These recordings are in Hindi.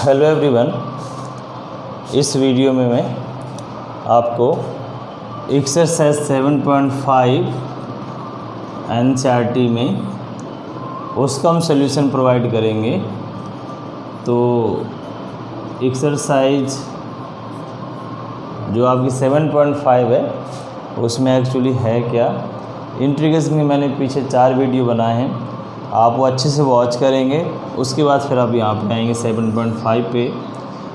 हेलो एवरीवन, इस वीडियो में मैं आपको एक्सरसाइज 7.5 एनसीईआरटी में उसका हम सॉल्यूशन प्रोवाइड करेंगे। तो एक्सरसाइज जो आपकी 7.5 है उसमें एक्चुअली है क्या, इंटीग्रेशन के मैंने पीछे 4 वीडियो बनाए हैं, आप वो अच्छे से वॉच करेंगे। उसके बाद फिर आप यहाँ पे आएंगे 7.5 पे,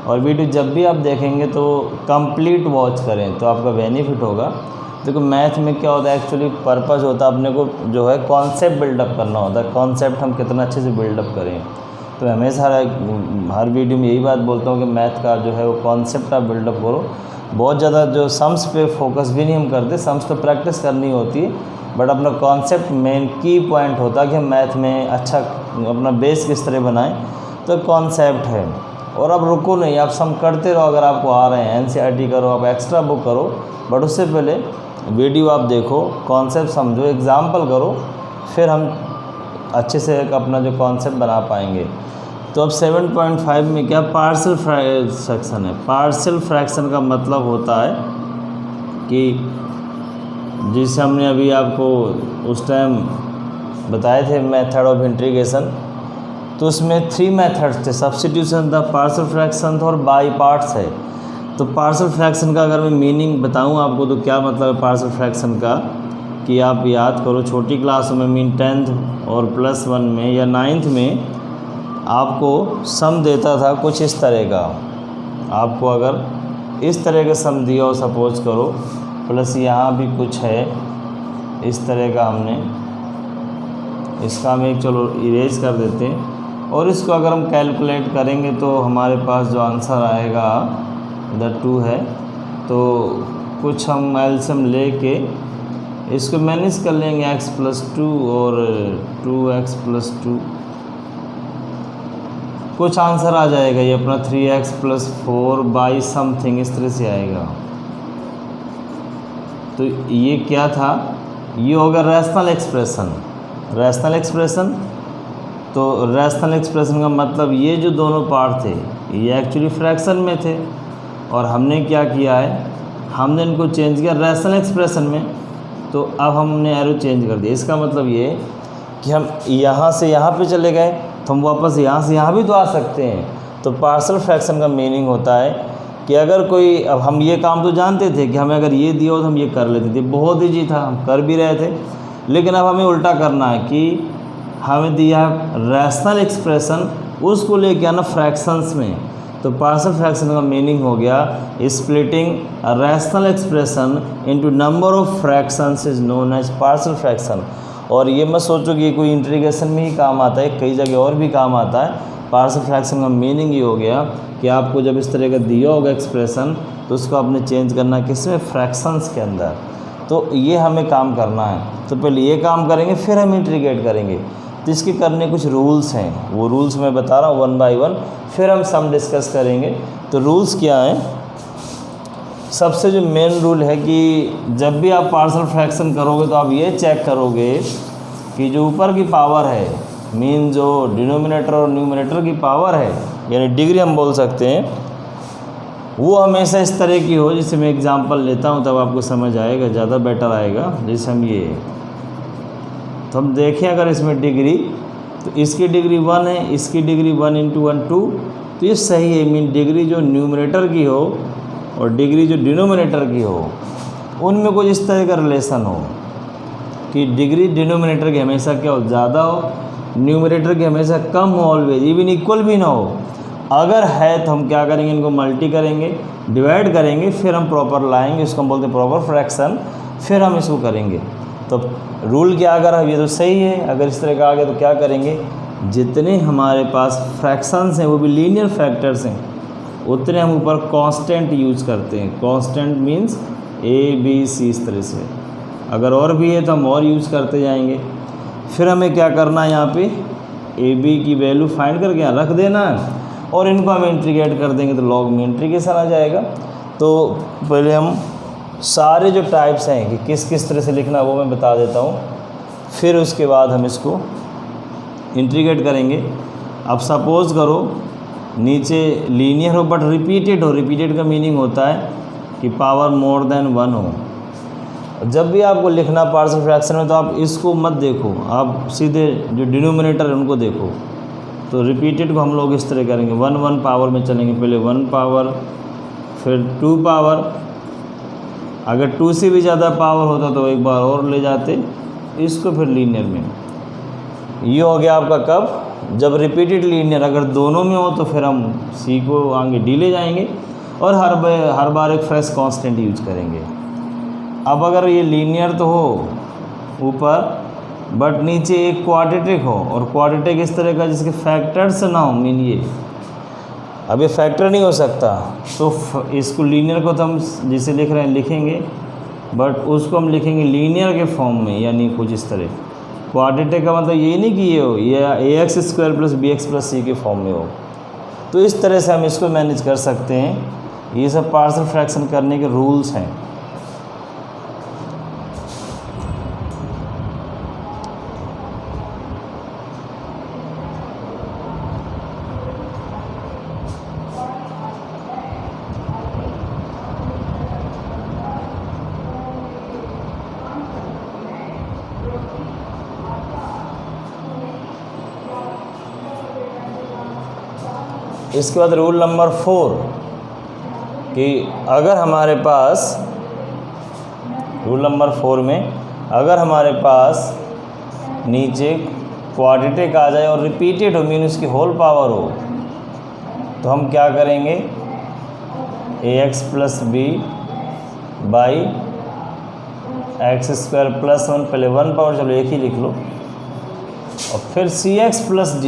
और वीडियो जब भी आप देखेंगे तो कंप्लीट वॉच करें तो आपका बेनिफिट होगा। देखो मैथ में क्या होता है, एक्चुअली पर्पस होता है अपने को जो है कॉन्सेप्ट बिल्डअप करना होता है, कॉन्सेप्ट हम कितना अच्छे से बिल्डअप करें। तो हमेशा हर वीडियो में यही बात बोलता हूँ कि मैथ का जो है वो कॉन्सेप्ट आप बिल्डअप करो। बहुत ज़्यादा जो सम्स पे फोकस भी नहीं हम करते, सम्स तो प्रैक्टिस करनी होती है, बट अपना कॉन्सेप्ट मेन की पॉइंट होता है कि हम मैथ में अच्छा अपना बेस किस तरह बनाएं। तो कॉन्सेप्ट है, और अब रुको नहीं, आप सम करते रहो। अगर आपको आ रहे हैं एनसीईआरटी करो, आप एक्स्ट्रा बुक करो, बट उससे पहले वीडियो आप देखो, कॉन्सेप्ट समझो, एग्जाम्पल करो, फिर हम अच्छे से अपना जो कॉन्सेप्ट बना पाएंगे। तो अब 7.5 में क्या पार्शियल फ्रैक्शन है। पार्शियल फ्रैक्शन का मतलब होता है कि जिसे हमने अभी आपको उस टाइम बताए थे मेथड ऑफ इंटीग्रेशन, तो उसमें 3 मेथड्स थे, सब्स्टिट्यूशन था, पार्शियल फ्रैक्शन था और बाई पार्ट्स है। तो पार्शियल फ्रैक्शन का अगर मैं मीनिंग बताऊं आपको तो क्या मतलब है पार्शियल फ्रैक्शन का, कि आप याद करो छोटी क्लास में मीन 10th और +1 में या 9th में आपको सम देता था कुछ इस तरह का। आपको अगर इस तरह का सम दिया हो, सपोज करो, प्लस यहाँ भी कुछ है इस तरह का, हमने इसका हम एक चलो इरेज कर देते हैं, और इसको अगर हम कैलकुलेट करेंगे तो हमारे पास जो आंसर आएगा द 2 है। तो कुछ हम एलसीएम लेके इसको मैनेज कर लेंगे, x+2 और 2x+2, कुछ आंसर आ जाएगा ये अपना 3x+4 बाई समथिंग, इस तरह से आएगा। तो ये क्या था, ये होगा रैशनल एक्सप्रेशन। रैशनल एक्सप्रेशन, तो रैशनल एक्सप्रेशन का मतलब ये जो दोनों पार्ट थे ये एक्चुअली फ्रैक्शन में थे, और हमने क्या किया है, हमने इनको चेंज किया रैशनल एक्सप्रेशन में। तो अब हमने एरो चेंज कर दिया। इसका मतलब ये कि हम यहाँ से यहाँ पे चले गए तो हम वापस यहाँ से यहाँ भी तो आ सकते हैं। तो पार्शियल फ्रैक्शन का मीनिंग होता है कि अगर कोई, अब हम ये काम तो जानते थे कि हमें अगर ये दिया हो तो हम ये कर लेते थे, बहुत ईजी था, हम कर भी रहे थे। लेकिन अब हमें उल्टा करना है कि हमें दिया है रैशनल एक्सप्रेशन, उसको लेके आना फ्रैक्शंस में। तो पार्शियल फ्रैक्शन का मीनिंग हो गया splitting rational expression into number of fractions is known as partial fraction. और ये मत सोचो कि कोई इंटीग्रेशन में ही काम आता है, कई जगह और भी काम आता है। पार्शियल फ्रैक्शन का मीनिंग ये हो गया कि आपको जब इस तरह का दिया होगा एक्सप्रेशन तो उसको आपने चेंज करना किसमें, फ्रैक्शंस के अंदर। तो ये हमें काम करना है। तो पहले ये काम करेंगे, फिर हम इंटीग्रेट करेंगे। तो इसके करने कुछ रूल्स हैं, वो रूल्स मैं बता रहा हूँ 1 बाय 1, फिर हम सम डिस्कस करेंगे। तो रूल्स क्या हैं, सबसे जो मेन रूल है कि जब भी आप पार्शियल फ्रैक्शन करोगे तो आप ये चेक करोगे कि जो ऊपर की पावर है, मीन जो डिनोमिनेटर और न्यूमरेटर की पावर है, यानी डिग्री हम बोल सकते हैं, वो हमेशा इस तरह की हो। जैसे मैं एग्जांपल लेता हूँ तब आपको समझ आएगा, ज़्यादा बेटर आएगा। जैसे हम ये, तो हम देखें अगर इसमें डिग्री, तो इसकी डिग्री 1 है, इसकी डिग्री 1 × 1 2, तो ये सही है। मीन डिग्री जो न्यूमरेटर की हो और डिग्री जो डिनोमिनेटर की हो, उनमें कुछ इस तरह का रिलेशन हो कि डिग्री डिनोमिनेटर की हमेशा क्या हो, ज़्यादा हो, न्यूमरेटर की हमेशा कम हो, ऑलवेज इवन इक्वल भी ना हो। अगर है तो हम क्या करेंगे, इनको मल्टी करेंगे, डिवाइड करेंगे, फिर हम प्रॉपर लाएंगे, इसको हम बोलते हैं प्रॉपर फ्रैक्शन, फिर हम इसको करेंगे। तो रूल क्या, अगर ये तो सही है, अगर इस तरह का आ गया तो क्या करेंगे, जितने हमारे पास फ्रैक्शंस हैं वो भी लीनियर फैक्टर्स हैं, उतने हम ऊपर कांस्टेंट यूज करते हैं। कांस्टेंट मीन्स ABC, इस तरह से। अगर और भी है तो हम और यूज़ करते जाएंगे। फिर हमें क्या करना है, यहाँ पे AB की वैल्यू फाइंड करके यहाँ रख देना है, और इनको हम इंटीग्रेट कर देंगे तो लॉग में इंटीग्रेशन आ जाएगा। तो पहले हम सारे जो टाइप्स हैं कि किस किस तरह से लिखना है वो मैं बता देता हूँ, फिर उसके बाद हम इसको इंटीग्रेट करेंगे। अब सपोज़ करो नीचे लीनियर हो बट रिपीटेड हो। रिपीटेड का मीनिंग होता है कि पावर मोर देन 1 हो। जब भी आपको लिखना पार्शियल फ्रैक्शन में तो आप इसको मत देखो, आप सीधे जो डिनोमिनेटर है उनको देखो। तो रिपीटेड को हम लोग इस तरह करेंगे, 1 1 पावर में चलेंगे, पहले 1 पावर फिर 2 पावर, अगर 2 से भी ज़्यादा पावर होता तो एक बार और ले जाते इसको, फिर लीनियर में। ये हो गया आपका कब, जब रिपीटेड लीनियर अगर दोनों में हो तो फिर हम सी को आगे डी ले जाएंगे और हर बार एक फ्रेश कांस्टेंट यूज करेंगे। अब अगर ये लीनियर तो हो ऊपर बट नीचे एक क्वाड्रेटिक हो, और क्वाड्रेटिक इस तरह का जिसके फैक्टर्स ना हो, मीन ये अब ये फैक्टर नहीं हो सकता, तो इसको लीनियर को तो हम जिसे लिख रहे हैं लिखेंगे, बट उसको हम लिखेंगे लीनियर के फॉर्म में, यानी कुछ इस तरह। क्वाड्रेटिक का मतलब ये नहीं कि ये हो, ये ax² + bx + c के फॉर्म में हो। तो इस तरह से हम इसको मैनेज कर सकते हैं। ये सब पार्शियल फ्रैक्शन करने के रूल्स हैं। इसके बाद रूल नंबर 4 कि अगर हमारे पास, रूल नंबर 4 में अगर हमारे पास नीचे क्वाड्रेटिक आ जाए और रिपीटेड हो, मीन उसकी होल पावर हो, तो हम क्या करेंगे, ax + b बाई x² + 1, पहले 1 पावर, चलो एक ही लिख लो, और फिर cx + d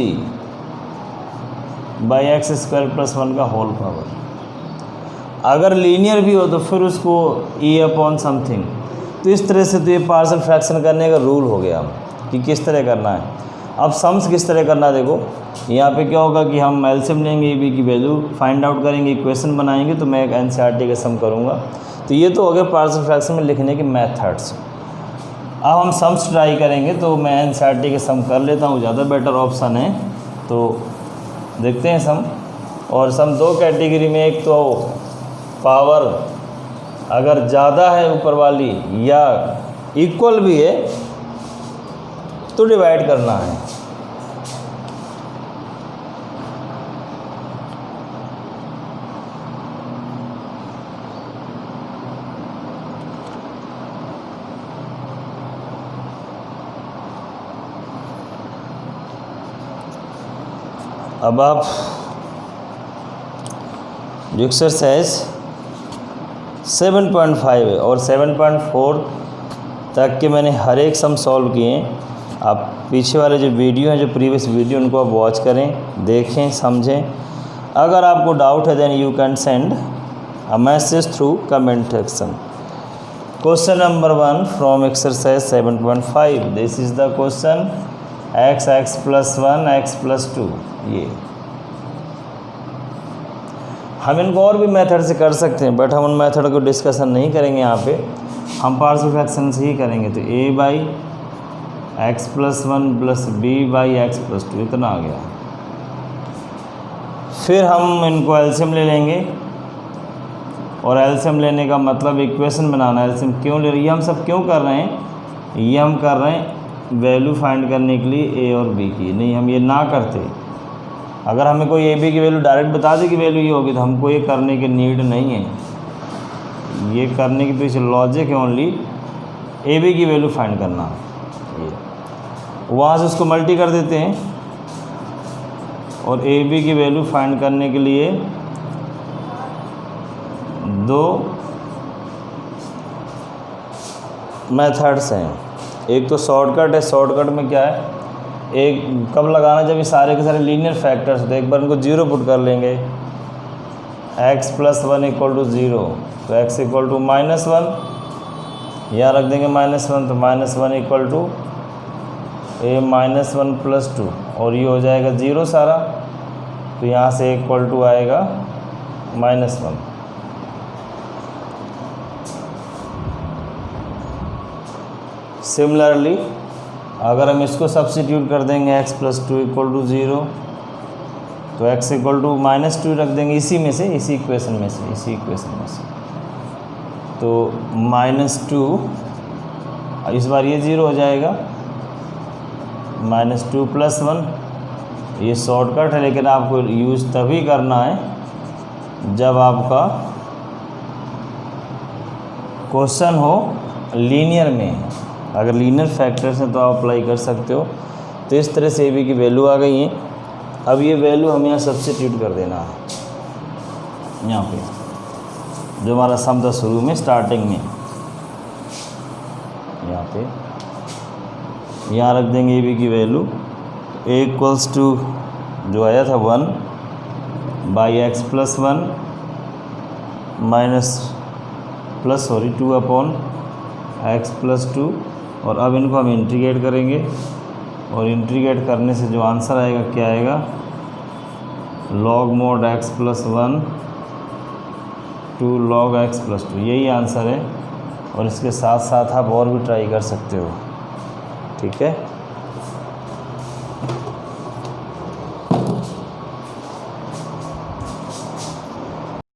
बाई x² + 1 का होल पावर। अगर लीनियर भी हो तो फिर उसको e/समथिंग। तो इस तरह से तो ये पार्शियल फ्रैक्शन करने का रूल हो गया कि किस तरह करना है। अब सम्स किस तरह करना है, देखो यहाँ पे क्या होगा कि हम एलसीएम लेंगे, b की वैल्यू फाइंड आउट करेंगे, इक्वेशन बनाएंगे, तो मैं एक NCERT का सम करूँगा। तो ये तो हो गया पार्शियल फ्रैक्शन में लिखने के मेथड्स। अब हम सम्स ट्राई करेंगे, तो मैं NCERT के सम कर लेता हूँ, ज़्यादा बेटर ऑप्शन है। तो देखते हैं सम। और सम दो कैटेगरी में, एक तो पावर अगर ज़्यादा है ऊपर वाली या इक्वल भी है तो डिवाइड करना है। अब आप जो एक्सरसाइज 7.5 है और 7.4 तक के मैंने हर एक सम सॉल्व किए हैं। आप पीछे वाले जो वीडियो हैं, जो प्रीवियस वीडियो, उनको आप वॉच करें, देखें, समझें। अगर आपको डाउट है then you can send a message through comment section. Question number 1 from exercise 7.5, this is the question, x + 1 x + 2। ये हम इनको और भी मेथड से कर सकते हैं, बट हम उन मेथड को डिस्कशन नहीं करेंगे यहाँ पे, हम पार्शियल फ्रैक्शन से ही करेंगे। तो a/x + 1 + b/x + 2 इतना आ गया। फिर हम इनको एलसीएम ले लेंगे, और एलसीएम लेने का मतलब इक्वेशन बनाना। एलसीएम क्यों ले रहे हैं, ये हम सब क्यों कर रहे हैं, ये हम कर रहे हैं वैल्यू फाइंड करने के लिए a और b की। नहीं, हम ये ना करते, अगर हमें कोई a b की वैल्यू डायरेक्ट बता दे कि वैल्यू ये होगी, तो हमको ये करने की नीड नहीं है। ये करने के पीछे लॉजिक है ओनली a b की वैल्यू फाइंड करना। ये वहाँ से उसको मल्टी कर देते हैं, और a b की वैल्यू फाइंड करने के लिए दो मेथड्स हैं। एक तो शॉर्टकट है। शॉर्टकट में क्या है, एक कब लगाना, जब ये सारे के सारे लीनियर फैक्टर्स होते हैं। एक बार इनको 0 पुट कर लेंगे, x + 1 = 0, तो x = -1, यहाँ रख देंगे -1, तो -1 = a - 1 + 2, और ये हो जाएगा 0 सारा, तो यहाँ से = आएगा -1। सिमिलरली अगर हम इसको सब्स्टिट्यूट कर देंगे x + 2 = 0, तो x इक्वल टू -2 रख देंगे इसी में से, इसी इक्वेशन में से, तो -2, इस बार ये 0 हो जाएगा, -2 + 1। ये शॉर्टकट है, लेकिन आपको यूज़ तभी करना है जब आपका क्वेश्चन हो लीनियर में। अगर लीनियर फैक्टर्स हैं तो आप अप्लाई कर सकते हो। तो इस तरह से AB की वैल्यू आ गई है। अब ये वैल्यू हमें यहाँ सब्स्टिट्यूट कर देना है, यहाँ पे जो हमारा सम था शुरू में स्टार्टिंग में, यहाँ पे यहाँ रख देंगे AB की वैल्यू A इक्वल्स टू जो आया था 1/x + 1 2/x + 2। और अब इनको हम इंटीग्रेट करेंगे, और इंटीग्रेट करने से जो आंसर आएगा क्या आएगा, log mod x + 1 2 log x + 2, यही आंसर है। और इसके साथ साथ आप और भी ट्राई कर सकते हो, ठीक है।